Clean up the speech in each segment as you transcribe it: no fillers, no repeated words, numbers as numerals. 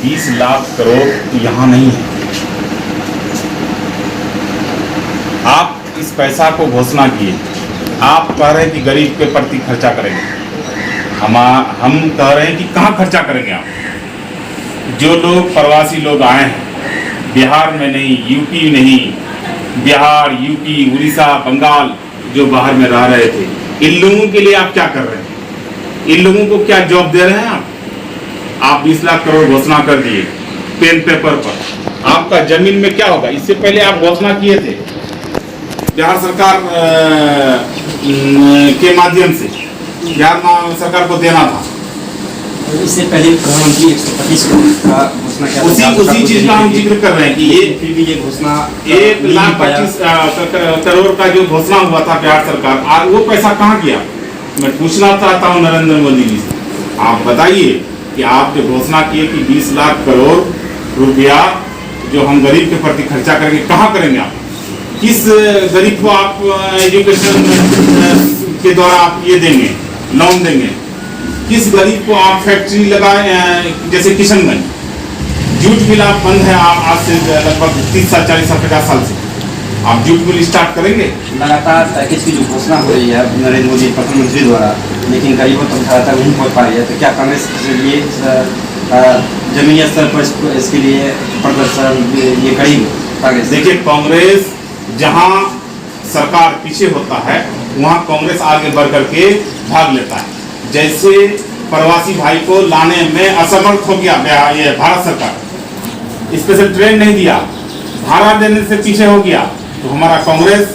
20 लाख करोड़ यहाँ नहीं है। आप इस पैसा को घोषणा किए, आप कह रहे हैं कि गरीब के प्रति खर्चा करेंगे, हम कह रहे हैं कि कहाँ खर्चा करेंगे आप? जो लोग प्रवासी लोग आए हैं, बिहार में नहीं, यूपी नहीं, बिहार, यूपी, उड़ीसा, बंगाल, जो बाहर में रह रहे थे, इन लोगों के लिए आप क्या कर रहे हैं? इन लोगों को क्या जॉब दे रहे हैं आप 20 लाख करोड़ घोषणा कर दिए पेन पेपर पर। आपका जमीन में क्या होगा? इससे पहले आप घोषणा किए थे बिहार सरकार के माध्यम से, बिहार सरकार को देना था। इससे पहले प्रधानमंत्री 125 करोड़ का घोषणा किया। उसी चीज का हम जिक्र कर रहे हैं कि ये फिर भी ये घोषणा 1,25 करोड़ का जो घोषणा हुआ था बिहार सरकार, और वो पैसा कहाँ गया? मैं पूछना चाहता हूँ नरेंद्र मोदी जी से, आप बताइए कि आप जो घोषणा किए कि 20 लाख करोड़ रुपया जो हम गरीब के प्रति खर्चा करेंगे, कहाँ करेंगे आप? किस गरीब को आप एजुकेशन के द्वारा आप ये देंगे, लोन देंगे? किस गरीब को आप फैक्ट्री लगाए, जैसे किशनगंज जूट मिल आप बंद है आज से लगभग 30 साल, 40 साल, 50 साल से, आप जूट मिल स्टार्ट करेंगे? लगातार पैकेज की जो घोषणा हो रही है नरेंद्र मोदी प्रधानमंत्री द्वारा, लेकिन गरीबों तक ज़्यादातर नहीं पहुँच पा रही है, तो क्या कांग्रेस के लिए जमीनी स्तर पर इसके लिए प्रदर्शन ये करेगी कांग्रेस? देखिए, कांग्रेस जहां सरकार पीछे होता है वहां कांग्रेस आगे बढ़ करके भाग लेता है। जैसे प्रवासी भाई को लाने में असमर्थ हो गया ये भारत सरकार, स्पेशल ट्रेन नहीं दिया, भाड़ा देने से पीछे हो गया, तो हमारा कांग्रेस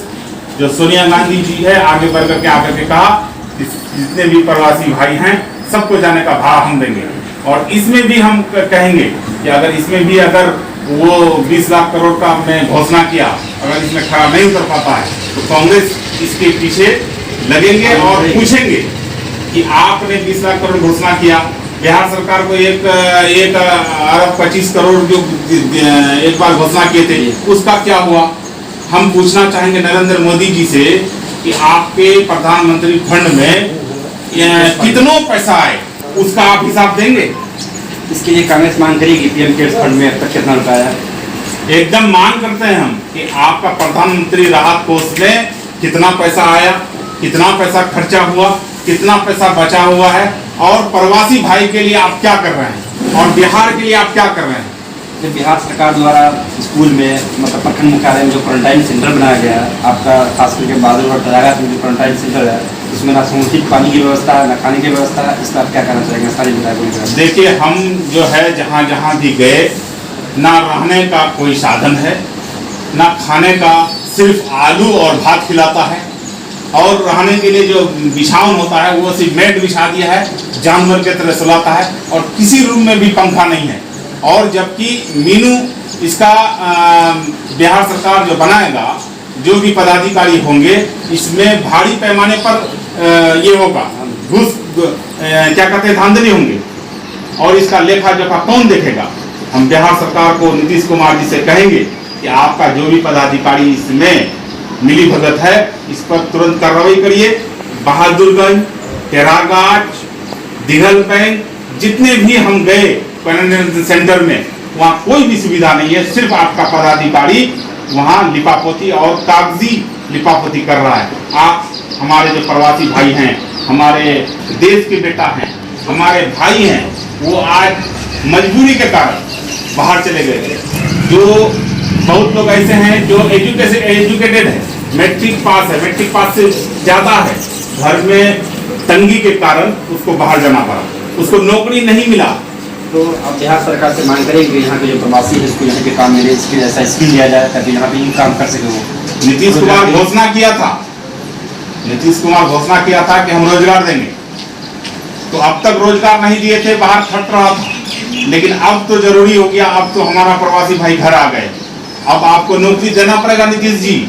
जो सोनिया गांधी जी है आगे बढ़ करके आकर के कहा जितने भी प्रवासी भाई हैं सबको जाने का भाड़ा हम देंगे। और इसमें भी हम कहेंगे कि अगर इसमें भी अगर वो 20 लाख करोड़ का हमने घोषणा किया, अगर इसमें खरा नहीं उतर पाता है तो कांग्रेस इसके पीछे लगेंगे और पूछेंगे कि आपने 20 लाख करोड़ घोषणा किया, बिहार सरकार को 1,25 करोड़ जो एक बार घोषणा किए थे उसका क्या हुआ? हम पूछना चाहेंगे नरेंद्र मोदी जी से कि आपके प्रधानमंत्री फंड में कितनों पैसा आए, उसका आप हिसाब देंगे? इसके लिए कांग्रेस मांग करेगी पीएम केयर्स फंड में अब तक कितना रुपया है? एकदम मांग करते हैं हम कि आपका प्रधानमंत्री राहत कोष में कितना पैसा आया, कितना पैसा खर्चा हुआ, कितना पैसा बचा हुआ है, और प्रवासी भाई के लिए आप क्या कर रहे हैं, और बिहार के लिए आप क्या कर रहे हैं? जब बिहार सरकार द्वारा स्कूल में मतलब प्रखंड मुख्यालय में जो क्वारंटाइन सेंटर बनाया गया है आपका, खास करके बादल और तरागात में जो क्वारंटाइन सेंटर है, उसमें ना समुचित पानी की व्यवस्था है, ना खाने की व्यवस्था है, इस पर आप क्या कहना चाहेंगे? सारी बताया। देखिए, हम जो है जहाँ जहाँ भी गए, ना रहने का कोई साधन है, ना खाने का, सिर्फ आलू और भात खिलाता है, और रहने के लिए जो बिछावन होता है वो सिर्फ मेट बिछा दिया है, जानवर के तरह सुलाता है, और किसी रूम में भी पंखा नहीं है। और जबकि मीनू इसका बिहार सरकार जो बनाएगा, जो भी पदाधिकारी होंगे, इसमें भारी पैमाने पर ये होगा, घूस क्या कहते हैं, धांधली होंगे, और इसका लेखा जोखा कौन देखेगा? हम बिहार सरकार को, नीतीश कुमार जी से कहेंगे कि आपका जो भी पदाधिकारी इसमें मिली भगत है, इस पर तुरंत कार्रवाई करिए। बहादुरगंज, टेराघाट, दिघल बैंक, जितने भी हम गए क्वारंटाइन सेंटर में, वहाँ कोई भी सुविधा नहीं है, सिर्फ आपका पदाधिकारी वहाँ लिपापोती और कागजी लिपापोती कर रहा है। आप हमारे जो प्रवासी भाई हैं, हमारे देश के बेटा हैं, हमारे भाई हैं, वो आज मजबूरी के कारण बाहर चले गए। जो बहुत लोग ऐसे हैं जो एजुकेटेड है, मैट्रिक पास है, मैट्रिक पास से ज़्यादा है, घर में तंगी के कारण उसको बाहर जाना पड़ा, उसको नौकरी नहीं मिला। तो अब बिहार सरकार से मांग करेंगे यहाँ के जो प्रवासी है इसको यहाँ के काम मिले, इसके ऐसा स्किल दिया जाए ताकि यहाँ पे काम कर सके। वो नीतीश कुमार घोषणा किया था, नीतीश कुमार घोषणा किया था कि हम रोजगार देंगे, तो अब तक रोजगार नहीं दिए थे, बाहर खट रहा था, लेकिन अब तो जरूरी हो गया, अब तो हमारा प्रवासी भाई घर आ गए, अब आपको नौकरी देना पड़ेगा नीतीश जी,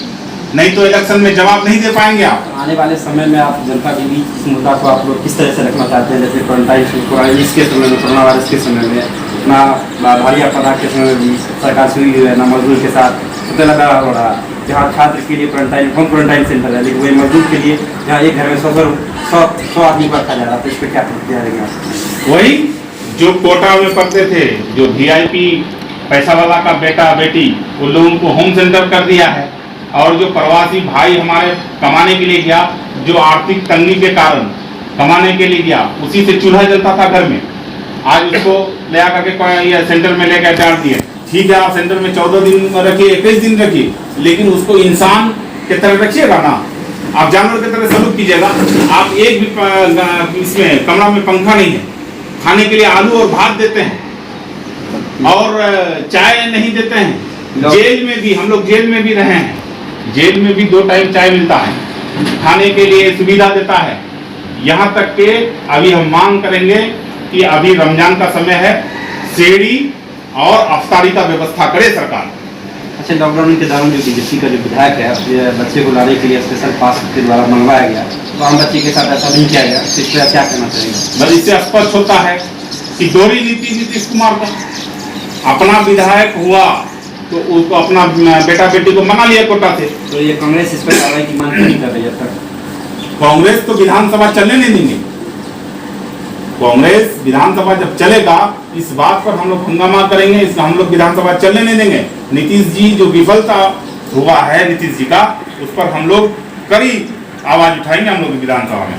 नहीं तो इलेक्शन में जवाब नहीं दे पाएंगे आप। आने वाले समय में आप जनता के बीच इस मुद्दा को आप लोग किस तरह से रखना चाहते हैं? जैसे क्वारंटाइन इसके समय में, कोरोना वायरस के समय में, ना भारी आपदा के समय में भी सरकार सुई हुई है, ना मजदूर के साथ उतना लगा हो रहा, जहाँ छात्र के लिए क्वारंटाइन होम क्वारंटाइन सेंटर है, लेकिन वही मजदूर के लिए जहाँ एक घर में 100 आदमी को रखा जा रहा है, तो इस पर क्या प्रतिक्रिया देंगे आप? वही जो कोटा में पढ़ते थे, जो वीआईपी पैसा वाला का बेटा बेटी, उन लोगों को होम सेंटर कर दिया है। और जो प्रवासी भाई हमारे कमाने के लिए गया, जो आर्थिक तंगी के कारण कमाने के लिए गया, उसी से चूल्हा जलता था घर में, आज उसको ले आकर के ये सेंटर में लेकर डाल दिए। ठीक है, आप सेंटर में 14 दिन रखिए, 21 दिन रखिए, लेकिन उसको इंसान की तरह रखिएगा ना, आप जानवर की तरह सलूक कीजिएगा। आप एक भी इसमें कमरा में पंखा नहीं है, खाने के लिए आलू और भात देते हैं और चाय नहीं देते हैं। जेल में भी, हम लोग जेल में भी रहे हैं, जेल में भी 2 टाइम चाय मिलता है, खाने के लिए सुविधा देता है। यहाँ तक के अभी हम मांग करेंगे कि अभी रमजान का समय है, सेड़ी और अफ्तारी का व्यवस्था करे सरकार। अच्छा, लॉकडाउन के दौरान जो बीजेपी का जो विधायक है, अपने बच्चे को लाने के लिए स्पेशल पास के द्वारा मंगवाया गया, तो आम बच्चे के साथ ऐसा नहीं किया गया, तो इस पर क्या कहना चाहेंगे? बस इससे स्पष्ट होता है कि दोहरी नीति नीतीश कुमार का। अपना विधायक हुआ तो उसको अपना बेटा बेटी को मना लिया कोटा से। तो ये कांग्रेस इस पर कार्रवाई की मांग नहीं कर रही है अब तक? कांग्रेस तो विधानसभा चलने नहीं देंगे। कांग्रेस विधानसभा जब चलेगा, इस बात पर हम लोग हंगामा करेंगे, इसका हम लोग विधानसभा चलने नहीं देंगे। नीतीश जी जो विफलता हुआ है नीतीश जी का, उस पर हम लोग कड़ी आवाज उठाएंगे हम लोग विधानसभा में।